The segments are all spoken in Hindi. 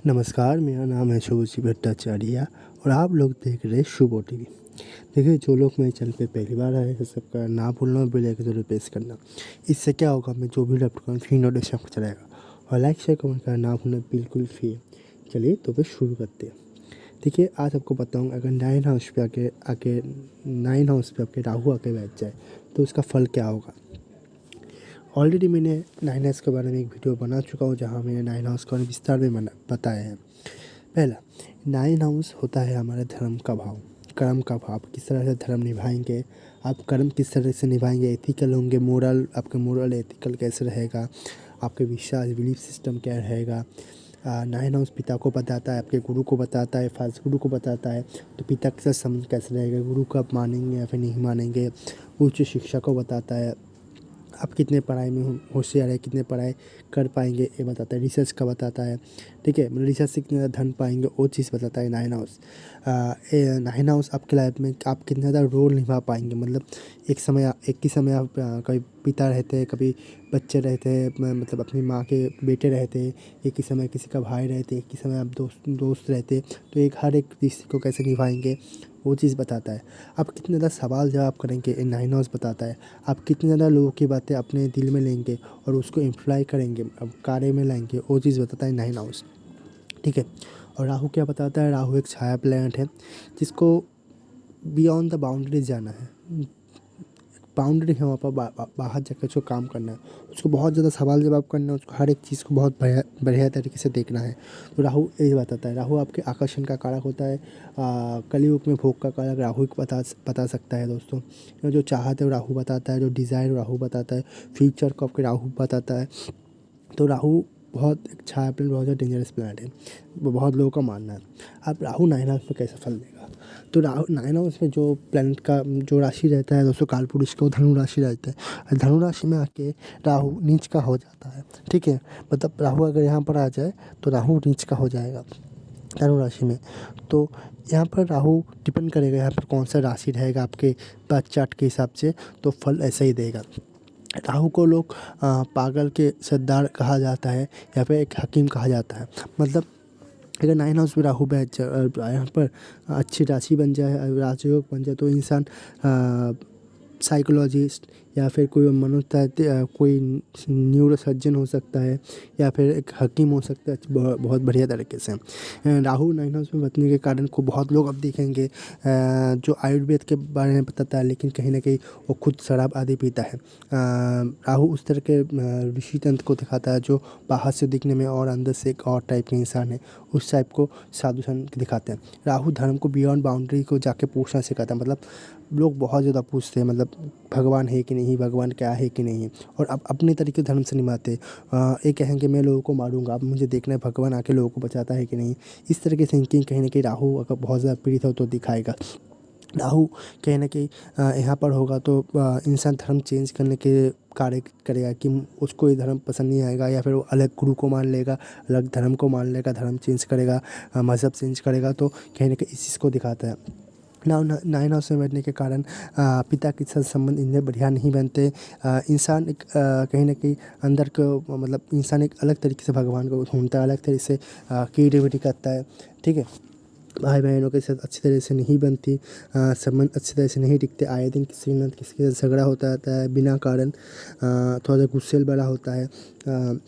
नमस्कार, मेरा नाम है शुभश्री भट्टाचार्य और आप लोग देख रहे हैं शुभो टीवी। देखिए, जो लोग मेरे चैनल पे पहली बार आए हैं सबका ना भूलना, बेल आइकन जरूर प्रेस करना। इससे क्या होगा, मैं जो भी अपलोड करूँ फ्री नोटिफिकेशन आपको चलाएगा। और लाइक शेयर कमेंट करना ना भूलना, बिल्कुल फ्री है। चलिए तो फिर शुरू करते हैं। देखिए, आज आपको बताऊँगा, अगर नाइन हाउस पे आपके राहु आके बैठ जाए तो उसका फल क्या होगा। ऑलरेडी मैंने नाइन हाउस के बारे में एक वीडियो बना चुका हूँ, जहाँ मैंने नाइन हाउस का विस्तार में बताया है। पहला, नाइन हाउस होता है हमारे धर्म का भाव, कर्म का भाव। किस तरह से धर्म निभाएंगे आप, कर्म किस तरह से निभाएंगे, एथिकल होंगे, मोरल, आपके मोरल एथिकल कैसे रहेगा, आपके विश्वास बिलीफ सिस्टम क्या रहेगा। नाइन हाउस पिता को बताता है, आपके गुरु को बताता है, फास्ट गुरु को बताता है। तो पिता के साथ संबंध कैसे रहेगा, गुरु को आप मानेंगे या फिर नहीं मानेंगे। उच्च शिक्षा को बताता है, आप कितने पढ़ाई में होशियार है, कितने पढ़ाई कर पाएंगे ये बताता है। रिसर्च का बताता है, ठीक है, मतलब रिसर्च से कितना ज़्यादा धन पाएंगे वो चीज़ बताता है नाइन हाउस। नाइन हाउस आपके लाइफ में आप कितना ज़्यादा रोल निभा पाएंगे, मतलब एक ही समय आप कभी पिता रहते हैं, कभी बच्चे रहते हैं, मतलब अपनी माँ के बेटे रहते हैं, एक ही समय किसी का भाई रहते, एक ही समय आप दोस्त रहते। तो हर एक रिश्ते को कैसे निभाएंगे वो चीज़ बताता है। आप कितने ज़्यादा सवाल जवाब करेंगे नाइन हाउस बताता है। आप कितने ज़्यादा लोगों की बातें अपने दिल में लेंगे और उसको इम्प्लाई करेंगे, अब कार्य में लाएंगे, वो चीज़ बताता है नाइन हाउस, ठीक है। और राहु क्या बताता है, राहु एक छाया प्लैनेट है जिसको बियॉन्ड द बाउंड्रीज जाना है। बाउंड्री है वहाँ पर, बाहर जाकर उसको काम करना है, उसको बहुत ज़्यादा सवाल जवाब करना है, उसको हर एक चीज़ को बहुत बढ़िया तरीके से देखना है। तो राहु यही बताता है। राहु आपके आकर्षण का कारक होता है। कलयुग में भोग का कारक राहु बता सकता है दोस्तों। जो चाहत है वो राहु बताता है, जो डिज़ायर राहु बताता है, फ्यूचर को आपके राहु बताता है। तो राहु बहुत एक छाया प्लेनेट, बहुत ज़्यादा डेंजरस प्लेनेट है, वो बहुत लोगों का मानना है। अब राहु नाइन हाउस में कैसे फल देगा, तो राहु नाइन हाउस में जो प्लेनेट का जो राशि रहता है दोस्तों, कालपुरुष का धनु राशि रहता है। धनु राशि में आके राहु नीच का हो जाता है, ठीक है। मतलब राहु अगर यहाँ पर आ जाए तो राहु नीच का हो जाएगा धनु राशि में। तो यहाँ पर राहु डिपेंड करेगा यहाँ पर कौन सा राशि रहेगा आपके बर्थ चार्ट के हिसाब से, तो फल ऐसा ही देगा। राहु को लोग पागल के सरदार कहा जाता है या फिर एक हकीम कहा जाता है। मतलब अगर नाइन हाउस में राहु बैठ जाए, यहाँ पर अच्छी राशि बन जाए, राजयोग बन जाए, तो इंसान साइकोलॉजिस्ट या फिर कोई मनोतैत्व, कोई न्यूरो सर्जन हो सकता है या फिर एक हकीम हो सकता है, बहुत बढ़िया तरीके से। राहु नाइन हाउस में बचने के कारण को बहुत लोग अब देखेंगे जो आयुर्वेद के बारे में बताता है, लेकिन कहीं ना कहीं वो खुद शराब आदि पीता है। राहु उस तरह के ऋषि तंत्र को दिखाता है जो बाहर से दिखने में और अंदर से एक और टाइप के इंसान है, उस टाइप को साधु संत दिखाते हैं। राहु धर्म को बियॉन्ड बाउंड्री को जाके पूछना सिखाता है। मतलब लोग बहुत ज़्यादा पूछते हैं, मतलब भगवान है कि नहीं, भगवान क्या है कि नहीं, और अब अपने तरीके धर्म से निभाते। ये कहेंगे मैं लोगों को मारूंगा, अब मुझे देखना है भगवान आके लोगों को बचाता है कि नहीं। इस तरह की थिंकिंग कहीं ना कहीं राहु अगर बहुत ज़्यादा पीड़ित हो तो दिखाएगा। राहु कहीं ना कहीं यहाँ पर होगा तो इंसान धर्म चेंज करने के कार्य करेगा कि उसको ये धर्म पसंद नहीं आएगा, या फिर वो अलग गुरु को मान लेगा, अलग धर्म को मान लेगा, धर्म चेंज करेगा, मज़हब चेंज करेगा। तो कहीं ना कहीं इस चीज़ को दिखाता है। नाइन हाउस में बैठने के कारण पिता के साथ संबंध इतने बढ़िया नहीं बनते। इंसान एक कहीं ना कहीं अंदर को, मतलब इंसान एक अलग तरीके से भगवान को ढूंढता है, अलग तरीके से क्रिएटिविटी करता है, ठीक है। भाई बहनों के साथ अच्छी तरह से नहीं बनती, संबंध अच्छी तरह से नहीं टिकते। आए दिन किसी न किसी के साथ झगड़ा होता रहता है बिना कारण, थोड़ा सा गुस्सेल बड़ा होता है।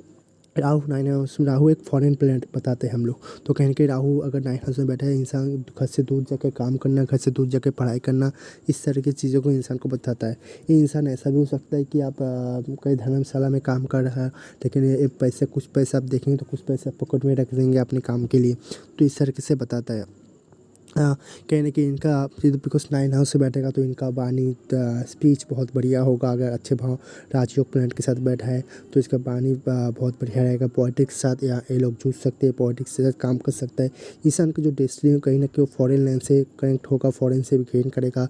राहु नाइन हाउस में, राहु एक फॉरेन प्लेनेट बताते हैं हम लोग। तो कहीं ना कहीं राहु अगर नाइन हाउस में बैठा है, इंसान घर से दूर जाकर काम करना, घर से दूर जाकर पढ़ाई करना, इस तरह की चीज़ों को इंसान को बताता है। ये इंसान ऐसा भी हो सकता है कि आप कहीं धर्मशाला में काम कर रहा है, लेकिन ये पैसे, कुछ पैसा आप देखेंगे तो कुछ पैसा पॉकेट में रख देंगे अपने काम के लिए, तो इस तरीके से बताता है। कहीं ना कहीं इनका बिकॉज नाइन हाउस से बैठेगा तो इनका वाणी स्पीच बहुत बढ़िया होगा। अगर अच्छे भाव राजयोग प्लेनेट के साथ बैठा है तो इसका वाणी बहुत बढ़िया रहेगा। पॉलिटिक्स के साथ या ये लोग जूझ सकते हैं, पॉलिटिक्स के साथ काम कर सकता है। इंसान का जो डेस्टिनी है कहीं ना कहीं वो फॉरेन लैंड से कनेक्ट होगा, फॉरेन से भी गेन करेगा।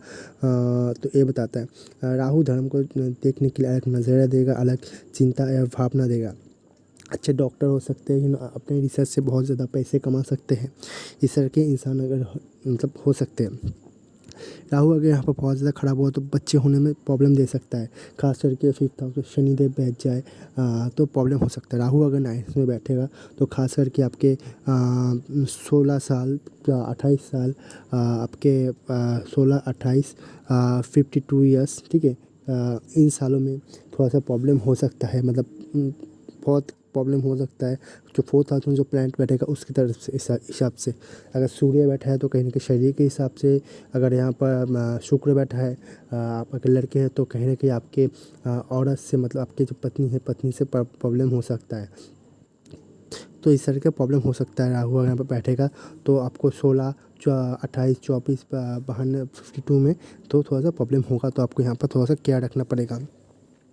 तो ये बताता है। राहु धर्म को देखने के लिए अलग नज़रिया देगा, अलग चिंता या भावना देगा। अच्छे डॉक्टर हो सकते हैं, अपने रिसर्च से बहुत ज़्यादा पैसे कमा सकते हैं। इस तरह के इंसान अगर मतलब हो सकते हैं। राहु अगर यहाँ पर बहुत ज़्यादा ख़राब हुआ तो बच्चे होने में प्रॉब्लम दे सकता है, खास करके 5th हाउस में शनिदेव बैठ जाए तो प्रॉब्लम हो सकता है। राहु अगर 9th में बैठेगा तो खास करके आपके 16 साल 28 साल आपके 16 28 52 ईयर्स, ठीक है, इन सालों में थोड़ा सा प्रॉब्लम हो सकता है, मतलब बहुत प्रॉब्लम हो सकता है। जो 4th हाउस में जो प्लैनेट बैठेगा उसकी तरफ से हिसाब से, अगर सूर्य बैठा है तो कहीं ना कहीं शरीर के हिसाब से, अगर यहाँ पर शुक्र बैठा है, आप अगर लड़के हैं तो कहीं ना कहीं आपके औरत से, मतलब आपके जो पत्नी है, पत्नी से प्रॉब्लम हो सकता है। तो इस तरह का प्रॉब्लम हो सकता है। राहु अगर यहाँ पर बैठेगा तो आपको 16 28 24 52 52 में तो थोड़ा सा प्रॉब्लम होगा, तो आपको यहाँ पर थोड़ा सा केयर रखना पड़ेगा।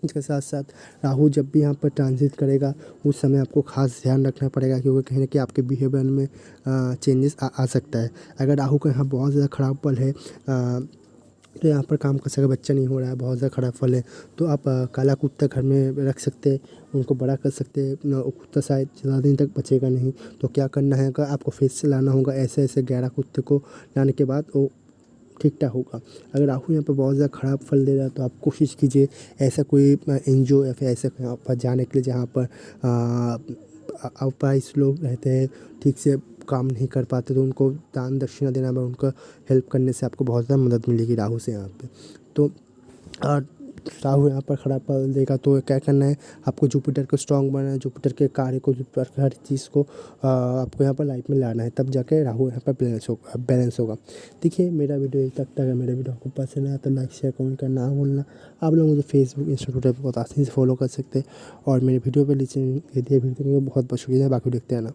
इसके साथ साथ राहु जब भी यहाँ पर ट्रांजिट करेगा उस समय आपको खास ध्यान रखना पड़ेगा, क्योंकि कहीं ना कहीं आपके बिहेवियर में चेंजेस आ सकता है। अगर राहु का यहाँ बहुत ज़्यादा ख़राब पल है तो यहाँ पर काम कर सके, बच्चा नहीं हो रहा है, बहुत ज़्यादा ख़राब फल है, तो आप काला कुत्ता घर में रख सकते हैं, उनको बड़ा कर सकते हैं। कुत्ता शायद ज़्यादा दिन तक बचेगा नहीं, तो क्या करना है, आपको फिर से लाना होगा, ऐसे ऐसे 11 कुत्ते को लाने के बाद वो ठीक ठाक होगा। अगर राहु यहाँ पर बहुत ज़्यादा ख़राब फल दे रहा है तो आप कोशिश कीजिए ऐसा कोई एनजीओ या फिर ऐसे यहाँ पर जाने के लिए जहाँ पर अपाहिज लोग रहते हैं, ठीक से काम नहीं कर पाते, तो उनको दान दक्षिणा देना में उनका हेल्प करने से आपको बहुत ज़्यादा मदद मिलेगी राहु से यहाँ पे। तो राहु यहाँ पर ख़राब फल देगा तो क्या करना है, आपको जुपिटर को स्ट्रॉन्ग बनाना है, जुपिटर के कार्य को, जुपिटर के हर चीज़ को आपको यहाँ पर लाइफ में लाना है, तब जाके राहु यहाँ पर बैलेंस होगा। देखिए मेरा वीडियो यही तक था। अगर मेरा वीडियो आपको पसंद आया तो लाइक शेयर कमेंट करना ना भूलना। आप लोग मुझे फेसबुक इंस्टाग्राम पर बहुत आसानी से फॉलो कर सकते हैं और मेरे वीडियो पर नीचे यदि वीडियो बहुत बहुत शुक्रिया। बाकी देखते हैं ना।